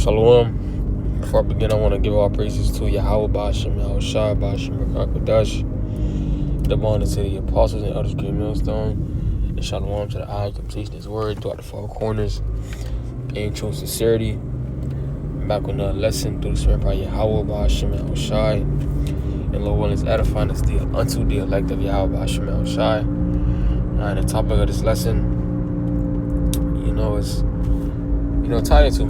Shalom. Before I begin, I want to give all praises to Yahweh Ba'ashem, Yahweh Shai Ba'ashem, Rakakadash, the bond to the apostles and elders, great millstone, and Shalom to the eye, completion of his word throughout the four corners, and true sincerity. Back with another lesson through the Spirit by Yahweh Ba'ashem, Yahweh Shai, and Lord willing is edifying us unto the elect of Yahweh Ba'ashem, Yahweh Shai. And the topic of this lesson, is tied into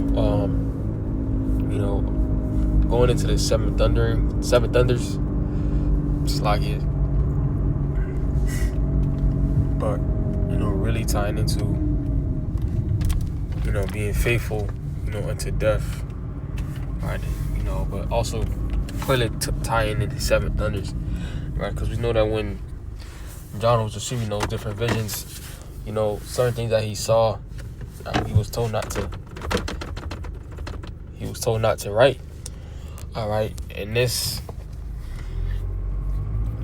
going into the seven thunders. It's like it, but really tying into being faithful unto death, right? But also clearly tying into seven thunders, right? Because we know that when John was receiving those different visions, certain things that he saw, he was told not to write. All right, and this,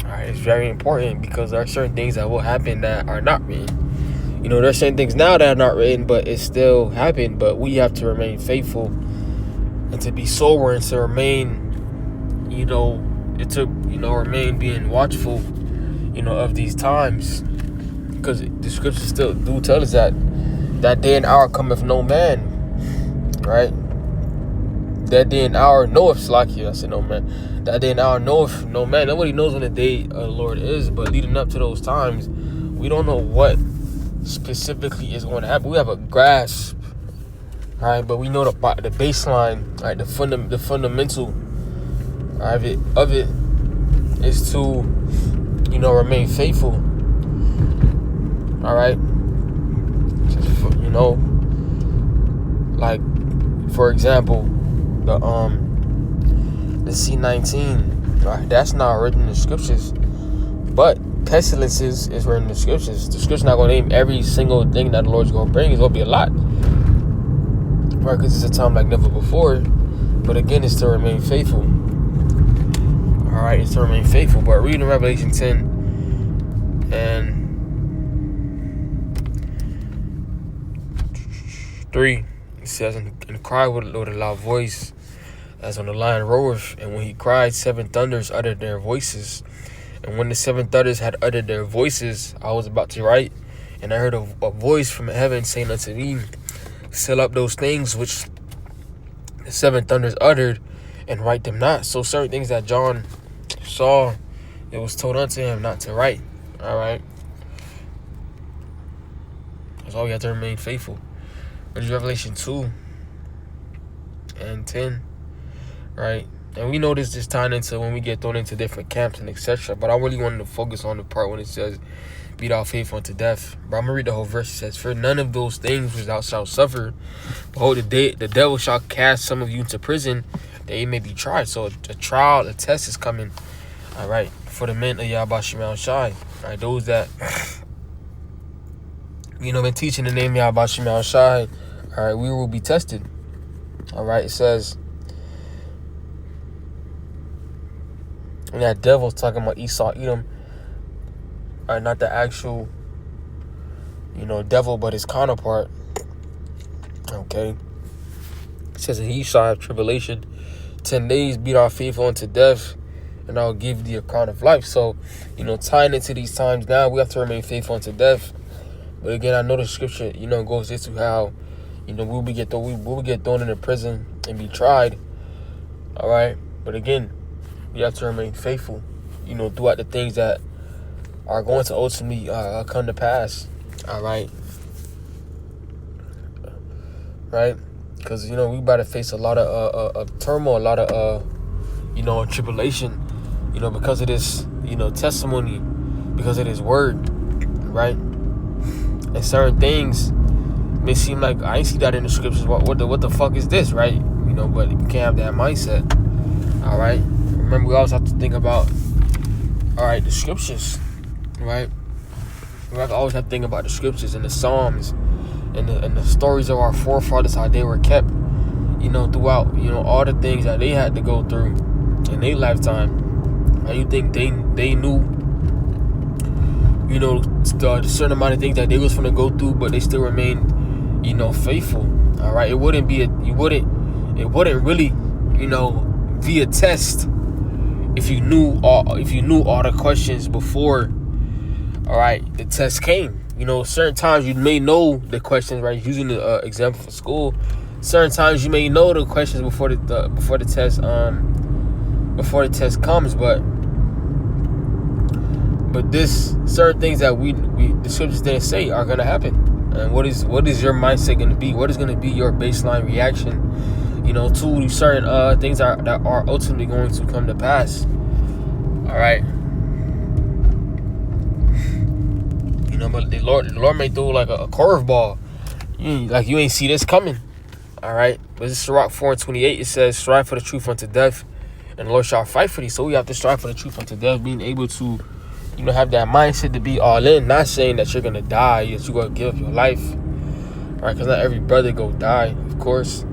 is very important because there are certain things that will happen that are not written. There are certain things now that are not written, but it still happened. But we have to remain faithful and to be sober and to remain, remain being watchful, of these times, because the scriptures still do tell us that day and hour cometh no man, right? That day and hour knoweth Slakia. I said no man. That day and hour knoweth no man. Nobody knows when the day of the Lord is, but leading up to those times, we don't know what specifically is going to happen. We have a grasp, right? But we know the baseline, right? The fundamental of it is to, remain faithful. All right. Like for example, the C-19, right? That's not written in the scriptures, but pestilences is written in the scriptures. The scripture's not going to name every single thing that the Lord's going to bring. It's going to be a lot, right? Because it's a time like never before. But again, it's to remain faithful. All right, it's to remain faithful. But reading Revelation 10 and 3, it says, and cried with a loud voice, as when the lion roareth. And when he cried, seven thunders uttered their voices. And when the seven thunders had uttered their voices, I was about to write, and I heard a voice from heaven saying unto me, seal up those things which the seven thunders uttered, and write them not. So certain things that John saw, it was told unto him not to write. All right. That's why we have to remain faithful. There's Revelation 2 and 10, right? And we know this is tying into when we get thrown into different camps and etc. But I really wanted to focus on the part when it says, be thou faithful unto death. But I'm going to read the whole verse. It says, for none of those things which thou shalt suffer, behold, the devil shall cast some of you into prison, that ye may be tried. So a trial, a test is coming, all right, for the men of Yahweh Shai Shai. All right, those that, been teaching the name of Yahweh Shai. All right, we will be tested. All right, it says, and that devil's talking about Esau, Edom. All right, not the actual, devil, but his counterpart. Okay. It says, and he shall have tribulation 10 days, be thou faithful unto death, and I'll give thee a crown of life. So, tying into these times now, we have to remain faithful unto death. But again, I know the scripture, goes into how, we'll get thrown into prison and be tried. All right. But again, we have to remain faithful, throughout the things that are going to ultimately come to pass. All right. Right. Because, we about to face a lot of turmoil, a lot of, tribulation, because of this, testimony, because of this word. Right. And certain things may seem like I ain't see that in the scriptures. What the fuck is this, right? But you can't have that mindset. All right. Remember, we always have to think about, all right, the scriptures, right? We always have to think about the scriptures and the Psalms and the stories of our forefathers, how they were kept, throughout, all the things that they had to go through in their lifetime. And you think they knew, the certain amount of things that they was going to go through, but they still remained, faithful. All right, it wouldn't it wouldn't really, be a test if you knew all the questions before, all right, the test came. Certain times you may know the questions, right? Using the example for school, certain times you may know the questions before the test comes, but this certain things that the scriptures didn't say are gonna happen. And what is your mindset gonna be? What is gonna be your baseline reaction, to certain things that are ultimately going to come to pass? All right. But the Lord may throw like a curveball. You ain't see this coming. All right. But this is Sirach 4:28. It says, "Strive for the truth unto death, and the Lord shall fight for thee." So we have to strive for the truth unto death, being able to, have that mindset to be all in. Not saying that you're gonna die, that you're gonna give up your life, right? Because not every brother go die, of course,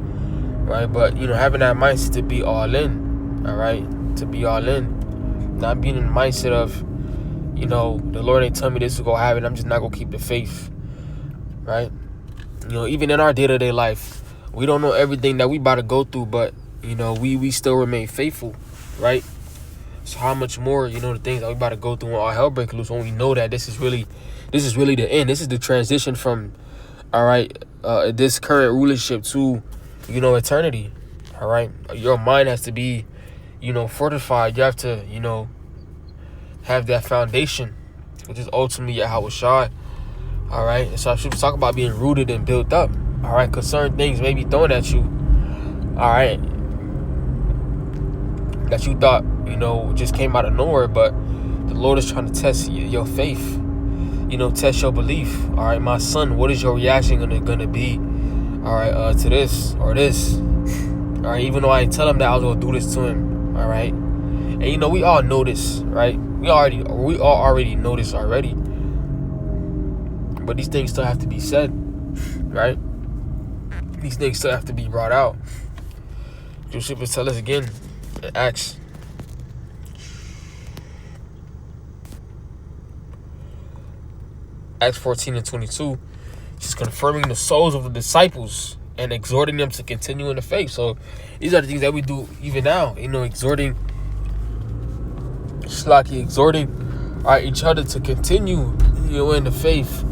right? But having that mindset to be all in, all right, to be all in, not being in the mindset of, the Lord ain't telling me this is gonna happen, I'm just not gonna keep the faith, right? Even in our day-to-day life, we don't know everything that we about to go through, but we still remain faithful, right? So how much more, the things that we about to go through when all hell breaks loose, when we know that this is really the end. This is the transition from, all right, this current rulership to, eternity. All right. Your mind has to be, fortified. You have to, have that foundation, which is ultimately Yahweh Shai. All right. And so I should talk about being rooted and built up. All right. Because certain things may be thrown at you. All right. That you thought, just came out of nowhere, but the Lord is trying to test your faith, test your belief. All right, my son, what is your reaction gonna be? All right, to this or this. All right, even though I didn't tell him that I was gonna do this to him. All right, and we all know this, right? We all already know this already. But these things still have to be said, right? These things still have to be brought out. Josephus tell us again. Acts 14:22, just confirming the souls of the disciples and exhorting them to continue in the faith. So these are the things that we do even now, exhorting each other to continue, in the faith,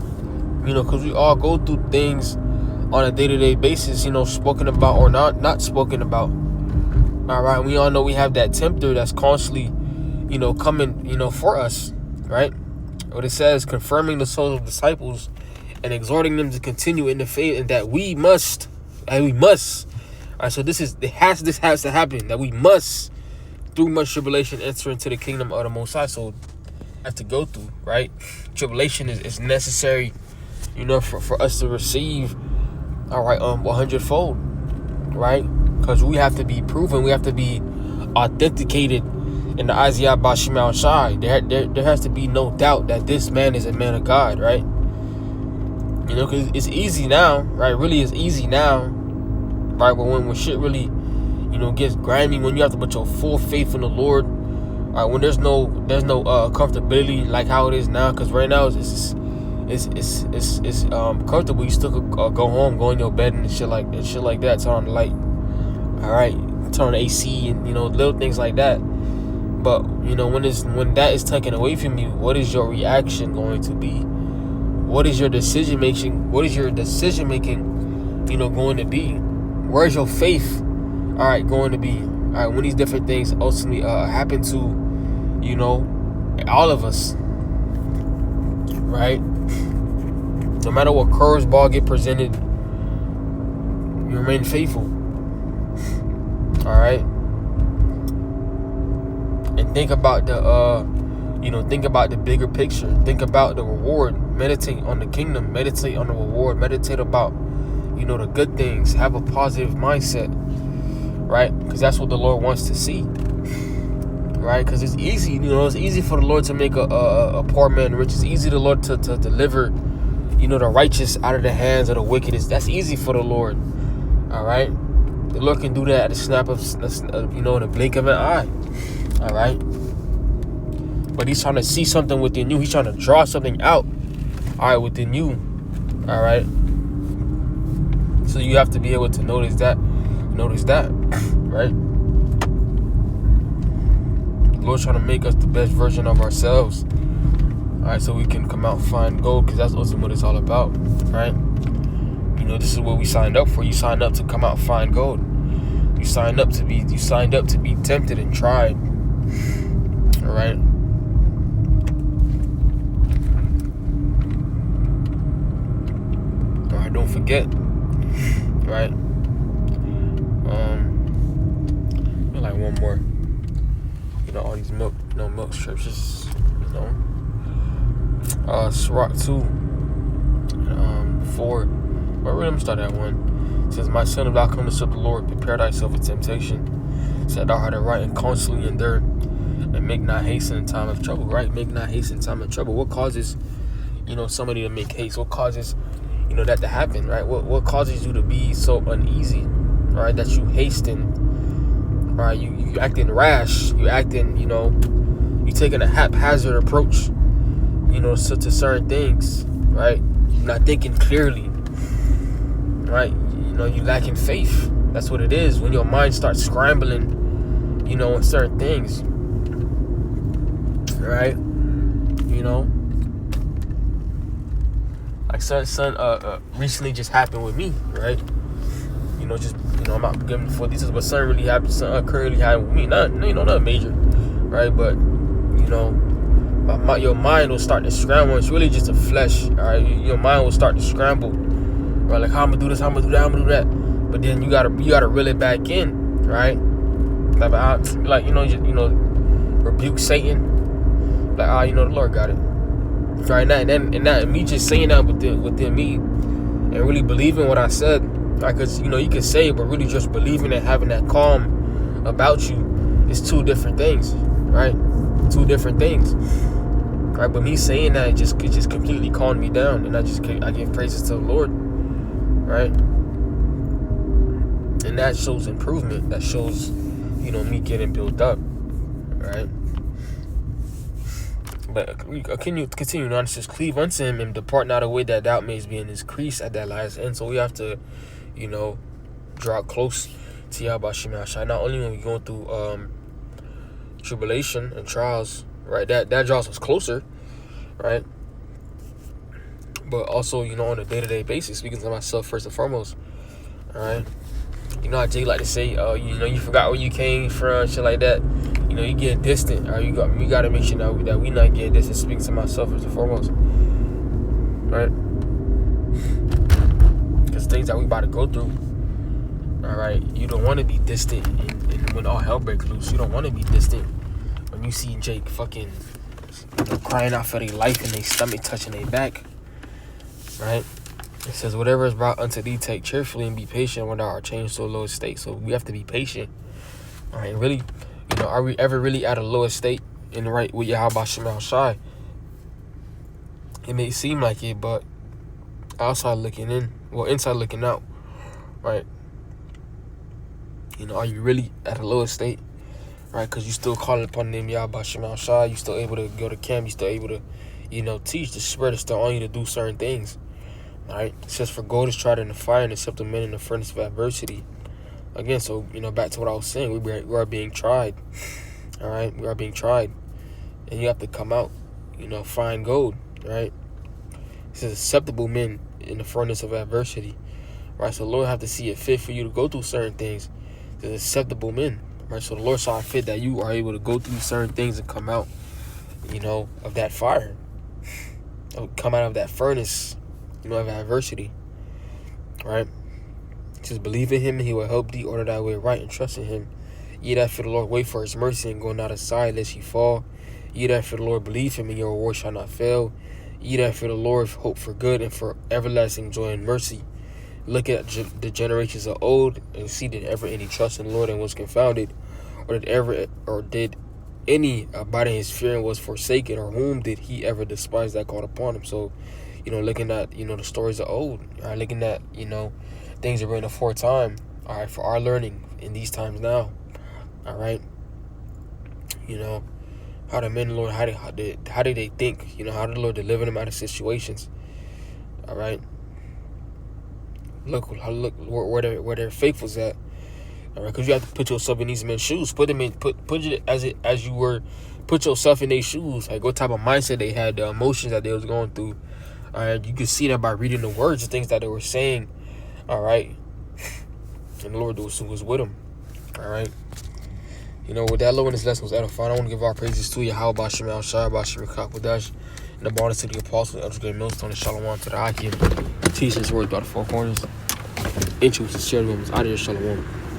because we all go through things on a day-to-day basis, spoken about or not spoken about. All right, we all know we have that tempter that's constantly, coming, for us, right? What it says, confirming the souls of disciples and exhorting them to continue in the faith, and that we must. All right, so this has to happen, that we must, through much tribulation, enter into the kingdom of the Most High. So have to go through, right? Tribulation is necessary, for us to receive, all right, 100-fold, right? Because we have to be proven, we have to be authenticated in the eyes of Yahweh Shai Shai. There has to be no doubt that this man is a man of God, right? Because it's easy now, right? Really, it's easy now, right? But when shit really, gets grimy, when you have to put your full faith in the Lord, right? When there's no comfortability like how it is now, because right now it's comfortable. You still could go home, go in your bed and shit like that. Turn on the light. All right, turn on the AC and little things like that. But when that is taken away from you, what is your reaction going to be? What is your decision making? Going to be? Where's your faith? All right, going to be? All right, when these different things ultimately happen to all of us, right? No matter what curveball get presented, you remain faithful. All right, and think about the bigger picture. Think about the reward. Meditate on the kingdom. Meditate on the reward. Meditate about the good things. Have a positive mindset, right? Because that's what the Lord wants to see, right? Because it's easy, it's easy for the Lord to make a poor man rich. It's easy for the Lord to deliver, the righteous out of the hands of the wicked. That's easy for the Lord. All right. The Lord can do that at a snap of, in a blink of an eye. All right. But He's trying to see something within you. He's trying to draw something out, all right, within you. All right. So you have to be able to notice that, notice that, right? The Lord's trying to make us the best version of ourselves, all right, so we can come out and find gold, because that's ultimately what it's all about, right? You know, this is what we signed up for. You signed up to come out and find gold. You signed up to be tempted and tried, all right? All right, don't forget, right? Like one more. You know, all these milk scriptures, you know. Sirach 2, 4. But really, I'm gonna start at 1. It says, "My son, if thou come to serve the Lord, prepare thyself for temptation. Set thou heart right and constantly endure, and make not haste in time of trouble." Right? Make not haste in time of trouble. What causes, you know, somebody to make haste? What causes, you know, that to happen? Right? What causes you to be so uneasy? Right? That you hasten. Right? You acting rash. You acting, you know, you taking a haphazard approach, you know, to certain things. Right? You're not thinking clearly. Right? You know, you lacking faith. That's what it is when your mind starts scrambling, you know, in certain things. Right? You know, like something recently just happened with me. Right? You know, just, you know, I'm not giving before this is what something really happened. Something currently happened with me. Not, you know, not major, right? But, you know, your mind will start to scramble. It's really just a flesh. All right, your mind will start to scramble. Right? Like, how I'm gonna do this, how I'm gonna do that, I'm gonna do that. But then you gotta reel it back in, right? Like you know, rebuke Satan. Like, you know, the Lord got it. Right? And that me just saying that within me and really believing what I said. Right? Because, you know, you can say it, but really just believing and having that calm about you is two different things, right? Two different things. Right? But me saying that it just completely calmed me down, and I give praises to the Lord. Right? And that shows improvement. That shows, you know, me getting built up. Right? But we continue on to just cleave unto him and depart not away, that doubt may be increased at that last end. So we have to, you know, draw close to Yahweh Shema Shai. Not only when we're going through tribulation and trials, right? That draws us closer, right? But also, you know, on a day-to-day basis, speaking to myself first and foremost, all right? You know how Jay like to say, you know, you forgot where you came from, shit like that. You know, you get distant. Or we got to make sure that we not getting distant. Speaking to myself first and foremost, right? Because things that we about to go through, all right, you don't want to be distant. And when all hell breaks loose, you don't want to be distant. When you see Jake fucking, you know, crying out for their life and their stomach touching their back, right? It says, "Whatever is brought unto thee, take cheerfully and be patient when thou art changed to a lower state." So we have to be patient. All right, really, you know, are we ever really at a lower state in the right with Yahweh Shema Shai? It may seem like it, but outside looking in, well, inside looking out, right? You know, are you really at a lower state, right? Because you still calling upon the name Yahweh Shema Shai. You still able to go to camp. You still able to, you know, teach. The Spirit is still on you to do certain things. All right, it says, "For gold is tried in the fire, and accepted men in the furnace of adversity." Again, so, you know, back to what I was saying, we are being tried. All right, we are being tried, and you have to come out, you know, find gold. Right? It says, "Acceptable men in the furnace of adversity." Right? So the Lord have to see it fit for you to go through certain things. It says, "Acceptable men." Right? So the Lord saw it fit that you are able to go through certain things and come out, you know, of that fire, come out of that furnace, you know, of adversity, right? Just believe in him and he will help thee, order thy way right, and trust in him. Ye that fear the Lord, wait for his mercy, and go not aside lest ye fall. Ye that fear the Lord, believe him, and your reward shall not fail. Ye that fear the Lord, hope for good and for everlasting joy and mercy. Look at the generations of old, and see did ever any trust in the Lord and was confounded, or did any abide in his fear and was forsaken, or whom did he ever despise that called upon him? So, you know, looking at, you know, the stories of old, all right, looking at, you know, things that were in aforetime, all right, for our learning in these times now, all right, you know, how the men of the Lord, how did they think, you know, how did the Lord deliver them out of situations, all right, look where their faith was at, All right, because you have to put yourself in these men's shoes. Put it as you were. Put yourself in their shoes. Like what type of mindset they had, the emotions that they was going through. All right, you can see that by reading the words and things that they were saying. All right, and the Lord was with them. All right. You know, with that, Lord, this lesson was edifying. I want to give our praises to Yahweh Bashem Al Shai Bashem Kakwadash, and the bonus to the apostles, Elder Great Millstone, and Shalom to the Akim. Teaching his words by the four corners. Introduce the shared rooms out of your Shalom.